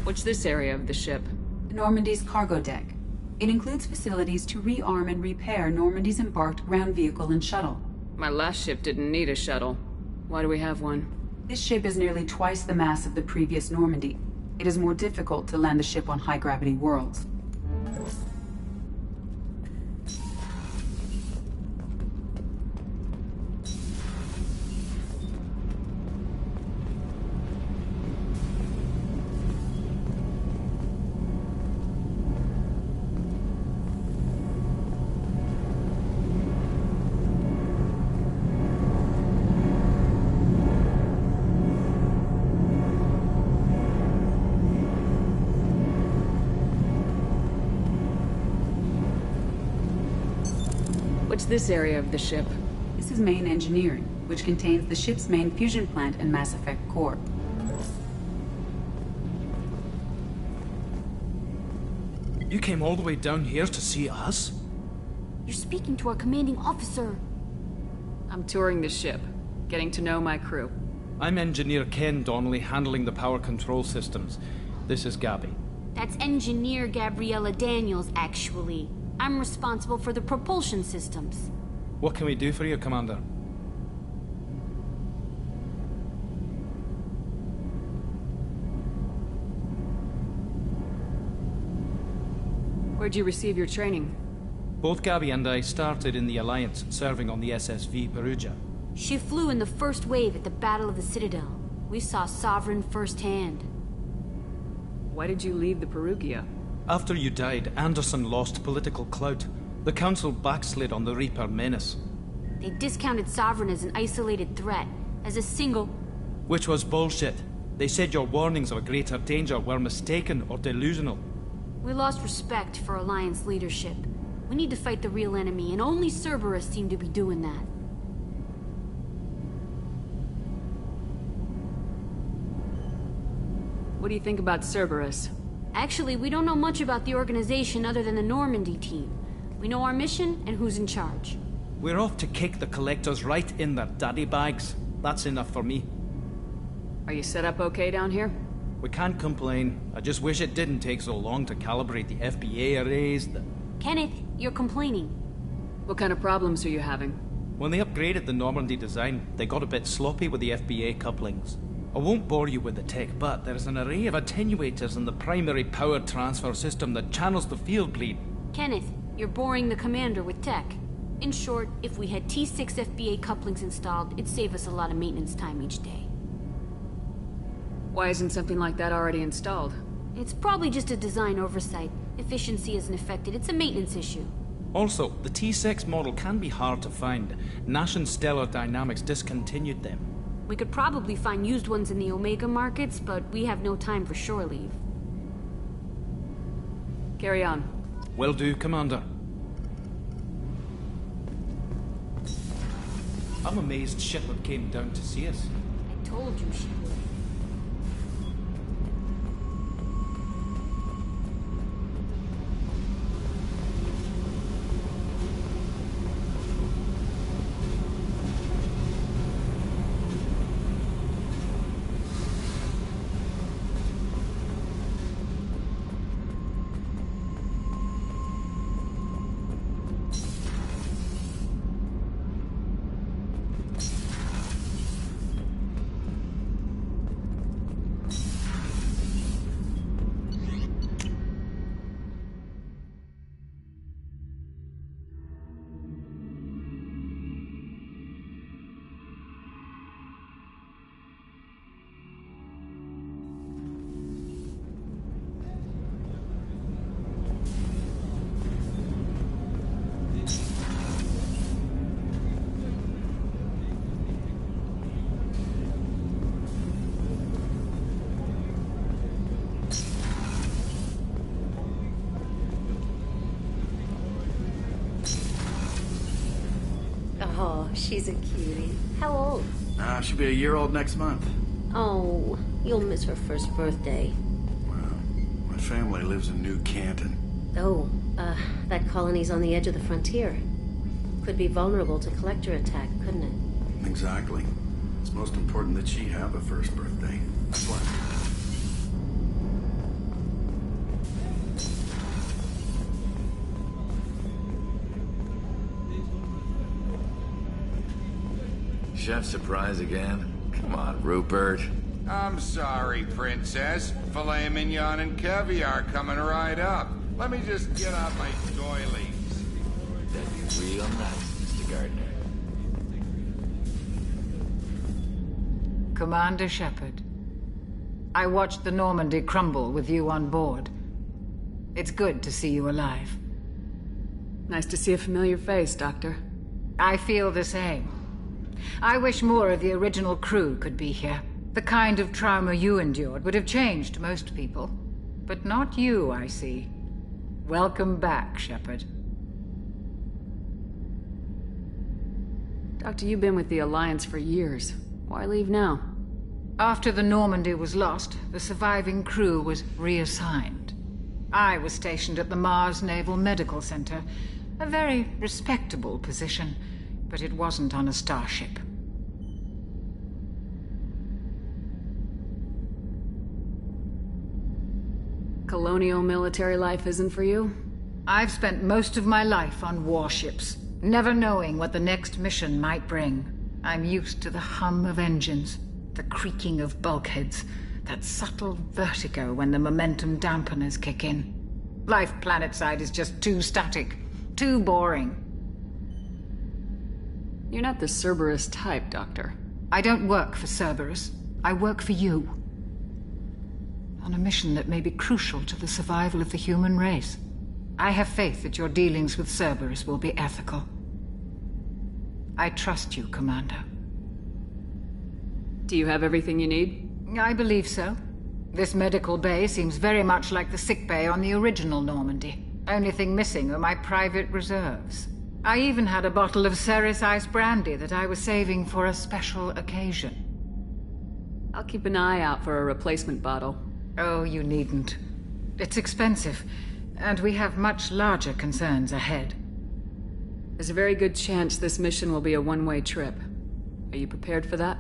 What's this area of the ship? Normandy's cargo deck. It includes facilities to rearm and repair Normandy's embarked ground vehicle and shuttle. My last ship didn't need a shuttle. Why do we have one? This ship is nearly twice the mass of the previous Normandy. It is more difficult to land the ship on high-gravity worlds. What's this area of the ship? This is main engineering, which contains the ship's main fusion plant and Mass Effect core. You came all the way down here to see us? You're speaking to our commanding officer. I'm touring the ship, getting to know my crew. I'm Engineer Ken Donnelly, handling the power control systems. This is Gabby. That's Engineer Gabriella Daniels, actually. I'm responsible for the propulsion systems. What can we do for you, Commander? Where'd you receive your training? Both Gabby and I started in the Alliance, serving on the SSV Perugia. She flew in the first wave at the Battle of the Citadel. We saw Sovereign firsthand. Why did you leave the Perugia? After you died, Anderson lost political clout. The Council backslid on the Reaper menace. They discounted Sovereign as an isolated threat, as a single... Which was bullshit. They said your warnings of a greater danger were mistaken or delusional. We lost respect for Alliance leadership. We need to fight the real enemy, and only Cerberus seem to be doing that. What do you think about Cerberus? Actually, we don't know much about the organization other than the Normandy team. We know our mission and who's in charge. We're off to kick the Collectors right in their daddy bags. That's enough for me. Are you set up okay down here? We can't complain. I just wish it didn't take so long to calibrate the FBA arrays. Kenneth, you're complaining. What kind of problems are you having? When they upgraded the Normandy design, they got a bit sloppy with the FBA couplings. I won't bore you with the tech, but there's an array of attenuators in the primary power transfer system that channels the field bleed. Kenneth, you're boring the commander with tech. In short, if we had T6 FBA couplings installed, it'd save us a lot of maintenance time each day. Why isn't something like that already installed? It's probably just a design oversight. Efficiency isn't affected, it's a maintenance issue. Also, the T6 model can be hard to find. Nash and Stellar Dynamics discontinued them. We could probably find used ones in the Omega markets, but we have no time for shore leave. Carry on. Will do, Commander. I'm amazed Shepard came down to see us. I told you she would. Oh, she's a cutie. How old? She'll be a year old next month. Oh, you'll miss her first birthday. Well, my family lives in New Canton. Oh, that colony's on the edge of the frontier. Could be vulnerable to collector attack, couldn't it? Exactly. It's most important that she have a first birthday. That's why. Chef surprise again? Come on, Rupert. I'm sorry, Princess. Filet mignon and caviar coming right up. Let me just get out my doilies. That'd be real nice, Mr. Gardner. Commander Shepard, I watched the Normandy crumble with you on board. It's good to see you alive. Nice to see a familiar face, Doctor. I feel the same. I wish more of the original crew could be here. The kind of trauma you endured would have changed most people. But not you, I see. Welcome back, Shepard. Doctor, you've been with the Alliance for years. Why leave now? After the Normandy was lost, the surviving crew was reassigned. I was stationed at the Mars Naval Medical Center. A very respectable position, but it wasn't on a starship. Colonial military life isn't for you? I've spent most of my life on warships, never knowing what the next mission might bring. I'm used to the hum of engines, the creaking of bulkheads, that subtle vertigo when the momentum dampeners kick in. Life planetside is just too static, too boring. You're not the Cerberus type, Doctor. I don't work for Cerberus. I work for you. On a mission that may be crucial to the survival of the human race. I have faith that your dealings with Cerberus will be ethical. I trust you, Commander. Do you have everything you need? I believe so. This medical bay seems very much like the sick bay on the original Normandy. Only thing missing are my private reserves. I even had a bottle of Ceres Ice brandy that I was saving for a special occasion. I'll keep an eye out for a replacement bottle. Oh, you needn't. It's expensive, and we have much larger concerns ahead. There's a very good chance this mission will be a one-way trip. Are you prepared for that?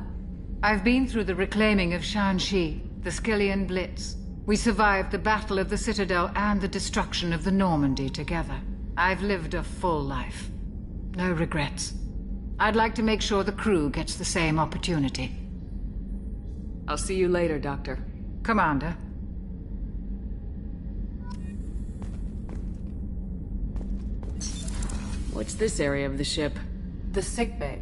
I've been through the reclaiming of Shanxi, the Skillian Blitz. We survived the Battle of the Citadel and the destruction of the Normandy together. I've lived a full life. No regrets. I'd like to make sure the crew gets the same opportunity. I'll see you later, Doctor. Commander. What's this area of the ship? The sick bay.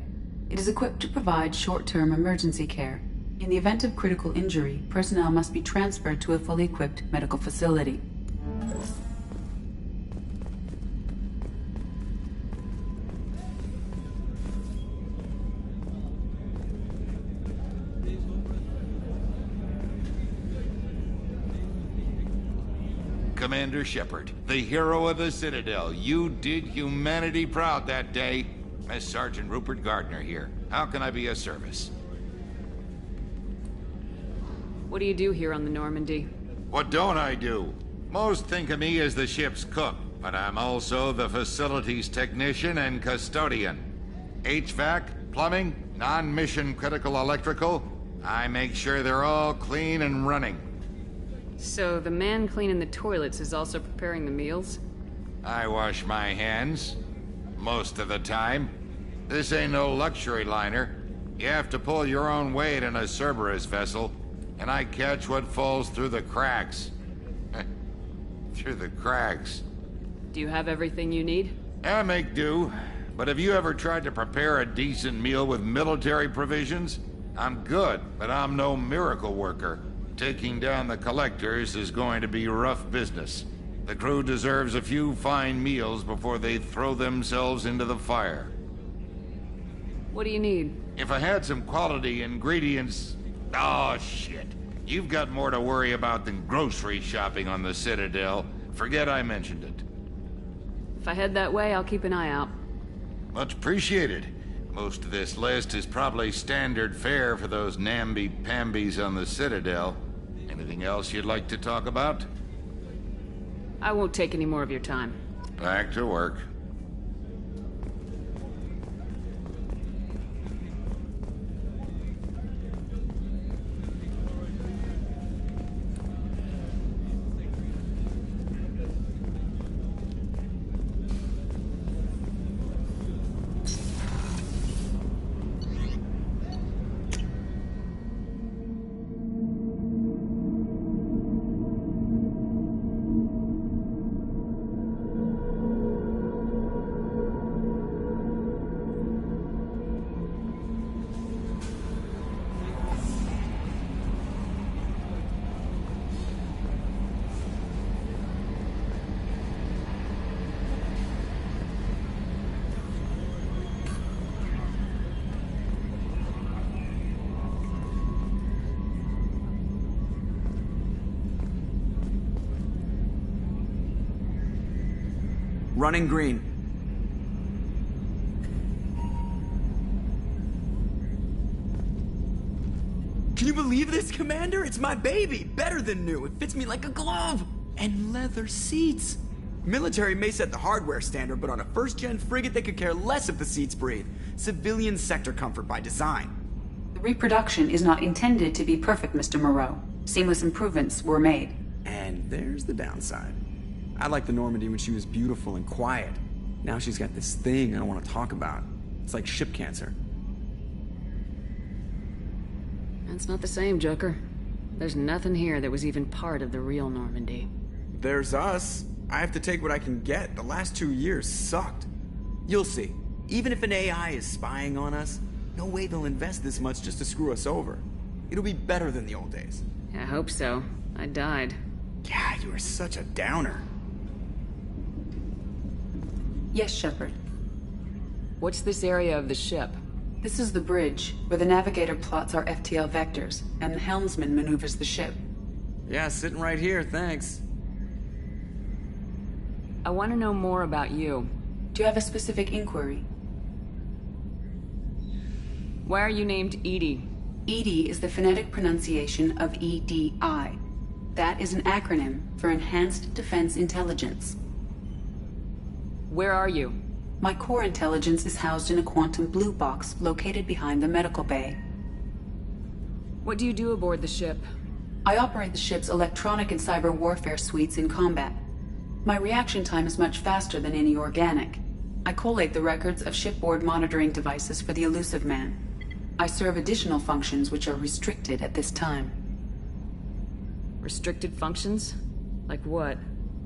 It is equipped to provide short-term emergency care. In the event of critical injury, personnel must be transferred to a fully equipped medical facility. Commander Shepard, the hero of the Citadel. You did humanity proud that day. Miss Sergeant Rupert Gardner here. How can I be of service? What do you do here on the Normandy? What don't I do? Most think of me as the ship's cook, but I'm also the facilities technician and custodian. HVAC, plumbing, non-mission critical electrical. I make sure they're all clean and running. So the man cleaning the toilets is also preparing the meals? I wash my hands. Most of the time. This ain't no luxury liner. You have to pull your own weight in a Cerberus vessel, and I catch what falls through the cracks. Through the cracks. Do you have everything you need? I make do. But have you ever tried to prepare a decent meal with military provisions? I'm good, but I'm no miracle worker. Taking down the collectors is going to be rough business. The crew deserves a few fine meals before they throw themselves into the fire. What do you need? If I had some quality ingredients... Oh, shit. You've got more to worry about than grocery shopping on the Citadel. Forget I mentioned it. If I head that way, I'll keep an eye out. Much appreciated. Most of this list is probably standard fare for those namby-pambies on the Citadel. Anything else you'd like to talk about? I won't take any more of your time. Back to work. Running green. Can you believe this, Commander? It's my baby! Better than new. It fits me like a glove! And leather seats. Military may set the hardware standard, but on a first-gen frigate, they could care less if the seats breathe. Civilian sector comfort by design. The reproduction is not intended to be perfect, Mr. Moreau. Seamless improvements were made. And there's the downside. I liked the Normandy when she was beautiful and quiet. Now she's got this thing I don't want to talk about. It's like ship cancer. That's not the same, Joker. There's nothing here that was even part of the real Normandy. There's us. I have to take what I can get. The last 2 years sucked. You'll see. Even if an AI is spying on us, no way they'll invest this much just to screw us over. It'll be better than the old days. I hope so. I died. Yeah, you are such a downer. Yes, Shepard. What's this area of the ship? This is the bridge, where the navigator plots our FTL vectors, and the helmsman maneuvers the ship. Yeah, sitting right here, thanks. I want to know more about you. Do you have a specific inquiry? Why are you named Edie? EDI is the phonetic pronunciation of EDI. That is an acronym for Enhanced Defense Intelligence. Where are you? My core intelligence is housed in a quantum blue box located behind the medical bay. What do you do aboard the ship? I operate the ship's electronic and cyber warfare suites in combat. My reaction time is much faster than any organic. I collate the records of shipboard monitoring devices for the Elusive Man. I serve additional functions which are restricted at this time. Restricted functions? Like what?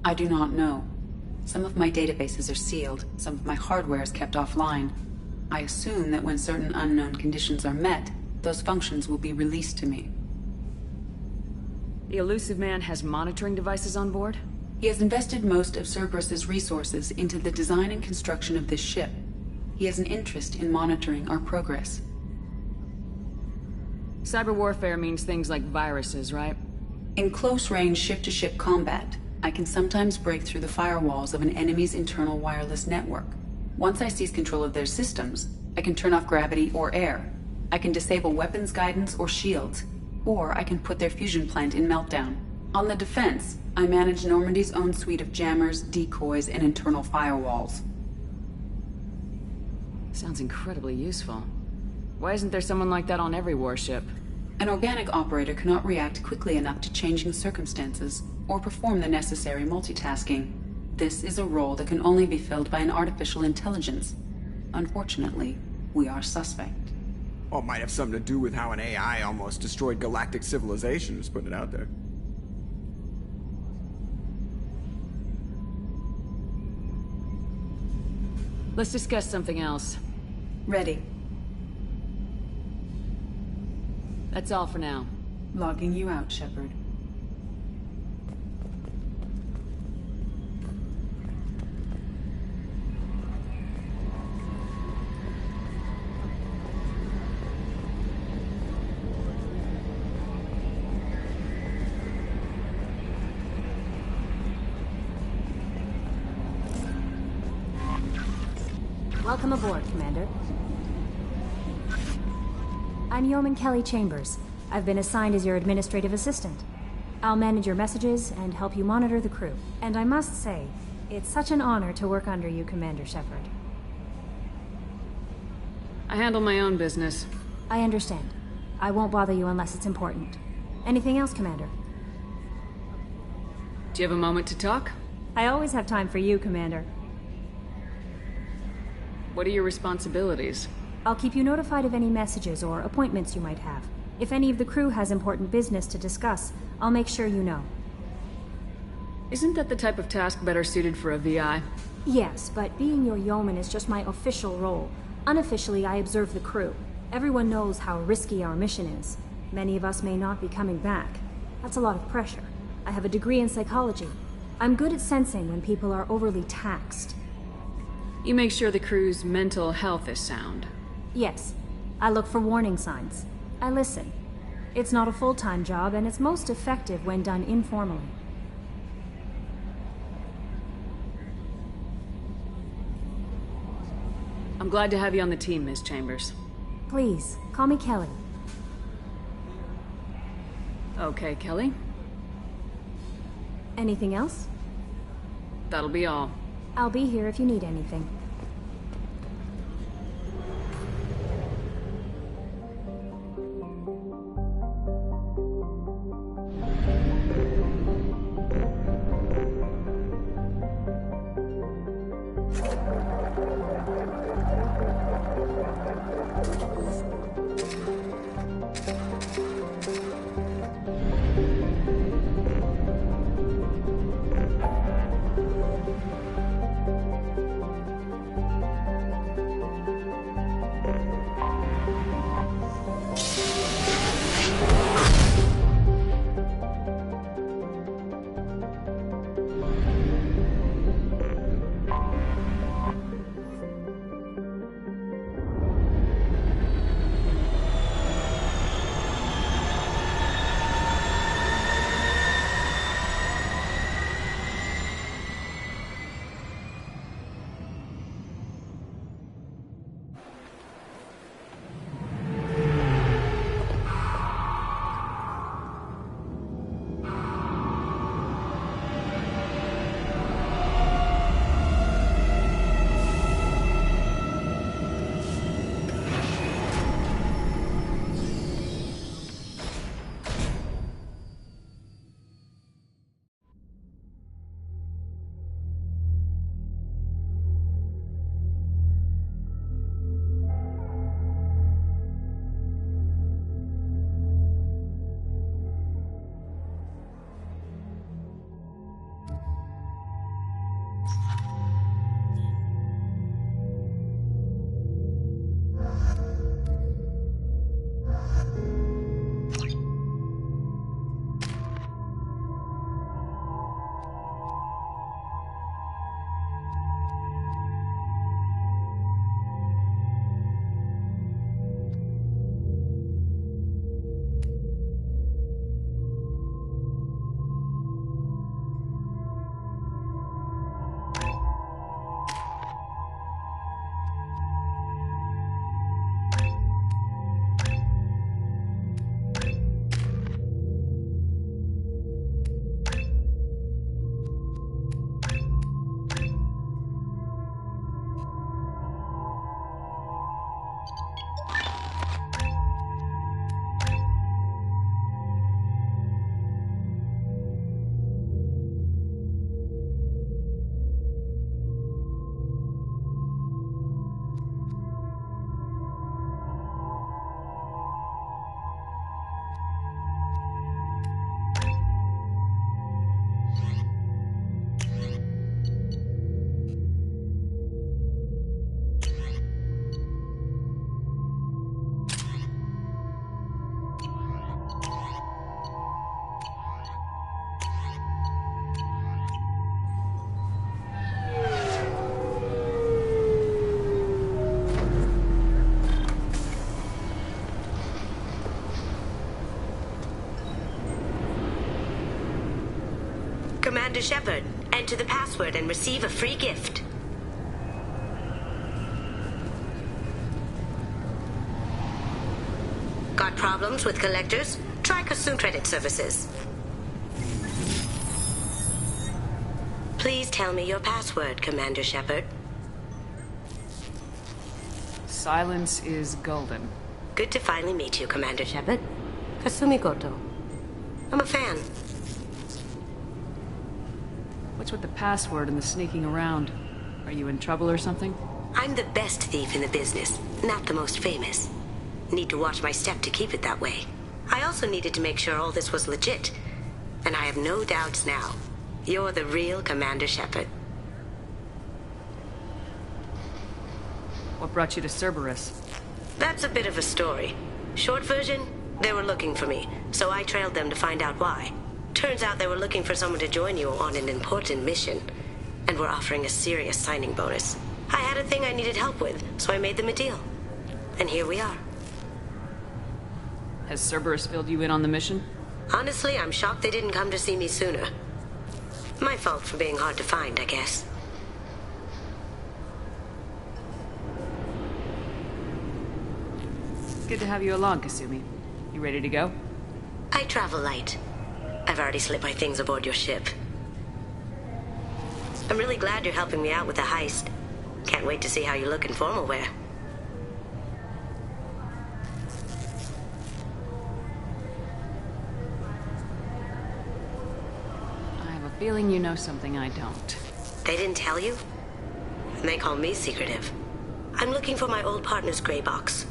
I do not know. Some of my databases are sealed, some of my hardware is kept offline. I assume that when certain unknown conditions are met, those functions will be released to me. The Elusive Man has monitoring devices on board? He has invested most of Cerberus's resources into the design and construction of this ship. He has an interest in monitoring our progress. Cyber warfare means things like viruses, right? In close-range ship-to-ship combat, I can sometimes break through the firewalls of an enemy's internal wireless network. Once I seize control of their systems, I can turn off gravity or air. I can disable weapons guidance or shields, or I can put their fusion plant in meltdown. On the defense, I manage Normandy's own suite of jammers, decoys, and internal firewalls. Sounds incredibly useful. Why isn't there someone like that on every warship? An organic operator cannot react quickly enough to changing circumstances, or perform the necessary multitasking. This is a role that can only be filled by an artificial intelligence. Unfortunately, we are suspect. Well, it might have something to do with how an AI almost destroyed galactic civilization, just putting it out there. Let's discuss something else. Ready. That's all for now. Logging you out, Shepard. Welcome aboard, Commander. I'm Yeoman Kelly Chambers. I've been assigned as your administrative assistant. I'll manage your messages and help you monitor the crew. And I must say, it's such an honor to work under you, Commander Shepard. I handle my own business. I understand. I won't bother you unless it's important. Anything else, Commander? Do you have a moment to talk? I always have time for you, Commander. What are your responsibilities? I'll keep you notified of any messages or appointments you might have. If any of the crew has important business to discuss, I'll make sure you know. Isn't that the type of task better suited for a VI? Yes, but being your yeoman is just my official role. Unofficially, I observe the crew. Everyone knows how risky our mission is. Many of us may not be coming back. That's a lot of pressure. I have a degree in psychology. I'm good at sensing when people are overly taxed. You make sure the crew's mental health is sound. Yes. I look for warning signs. I listen. It's not a full-time job, and it's most effective when done informally. I'm glad to have you on the team, Miss Chambers. Please, call me Kelly. Okay, Kelly. Anything else? That'll be all. I'll be here if you need anything. Commander Shepard, enter the password and receive a free gift. Got problems with collectors? Try Kasum Credit Services. Please tell me your password, Commander Shepard. Silence is golden. Good to finally meet you, Commander Shepard. Kasumi Goto. I'm a fan. What's with the password and the sneaking around? Are you in trouble or something? I'm the best thief in the business, not the most famous. Need to watch my step to keep it that way. I also needed to make sure all this was legit. And I have no doubts now. You're the real Commander Shepard. What brought you to Cerberus? That's a bit of a story. Short version, they were looking for me, so I trailed them to find out why. Turns out they were looking for someone to join you on an important mission, and were offering a serious signing bonus. I had a thing I needed help with, so I made them a deal. And here we are. Has Cerberus filled you in on the mission? Honestly, I'm shocked they didn't come to see me sooner. My fault for being hard to find, I guess. Good to have you along, Kasumi. You ready to go? I travel light. I've already slipped my things aboard your ship. I'm really glad you're helping me out with the heist. Can't wait to see how you look in formal wear. I have a feeling you know something I don't. They didn't tell you? And they call me secretive. I'm looking for my old partner's gray box.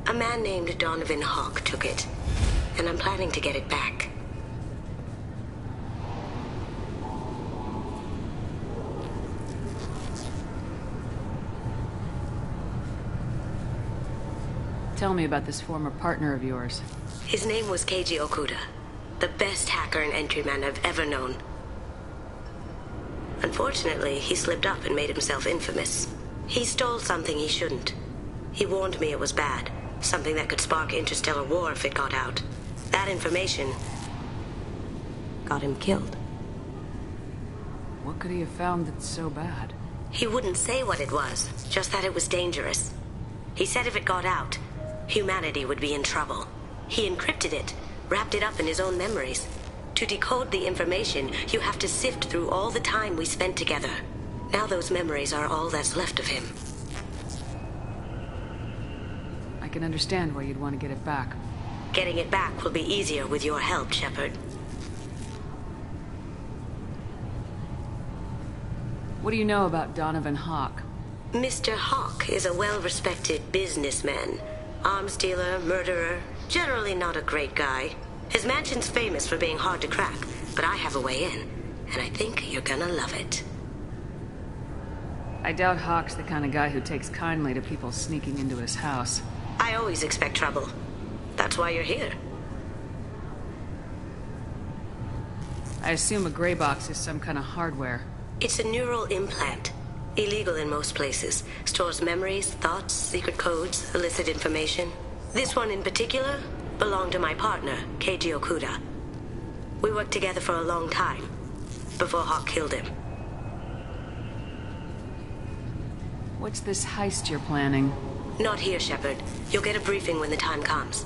A man named Donovan Hawk took it, and I'm planning to get it back. Tell me about this former partner of yours. His name was Keiji Okuda, the best hacker and entryman I've ever known. Unfortunately, he slipped up and made himself infamous. He stole something he shouldn't. He warned me it was bad, something that could spark interstellar war if it got out. That information got him killed. What could he have found that's so bad? He wouldn't say what it was, just that it was dangerous. He said if it got out, humanity would be in trouble. He encrypted it, wrapped it up in his own memories. To decode the information, you have to sift through all the time we spent together. Now those memories are all that's left of him. I can understand why you'd want to get it back. Getting it back will be easier with your help, Shepard. What do you know about Donovan Hawk? Mr. Hawk is a well-respected businessman. Arms dealer, murderer, generally not a great guy. His mansion's famous for being hard to crack, but I have a way in, and I think you're gonna love it. I doubt Hawk's the kind of guy who takes kindly to people sneaking into his house. I always expect trouble. That's why you're here. I assume a gray box is some kind of hardware. It's a neural implant. Illegal in most places. Stores memories, thoughts, secret codes, illicit information. This one in particular belonged to my partner, Keiji Okuda. We worked together for a long time, before Hawk killed him. What's this heist you're planning? Not here, Shepard. You'll get a briefing when the time comes.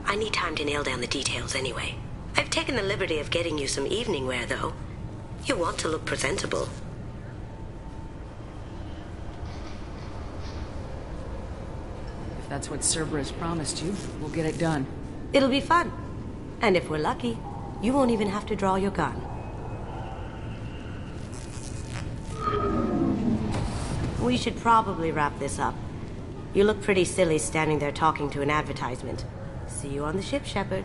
I need time to nail down the details anyway. I've taken the liberty of getting you some evening wear, though. You want to look presentable. If that's what Cerberus promised you, we'll get it done. It'll be fun. And if we're lucky, you won't even have to draw your gun. We should probably wrap this up. You look pretty silly standing there talking to an advertisement. See you on the ship, Shepard.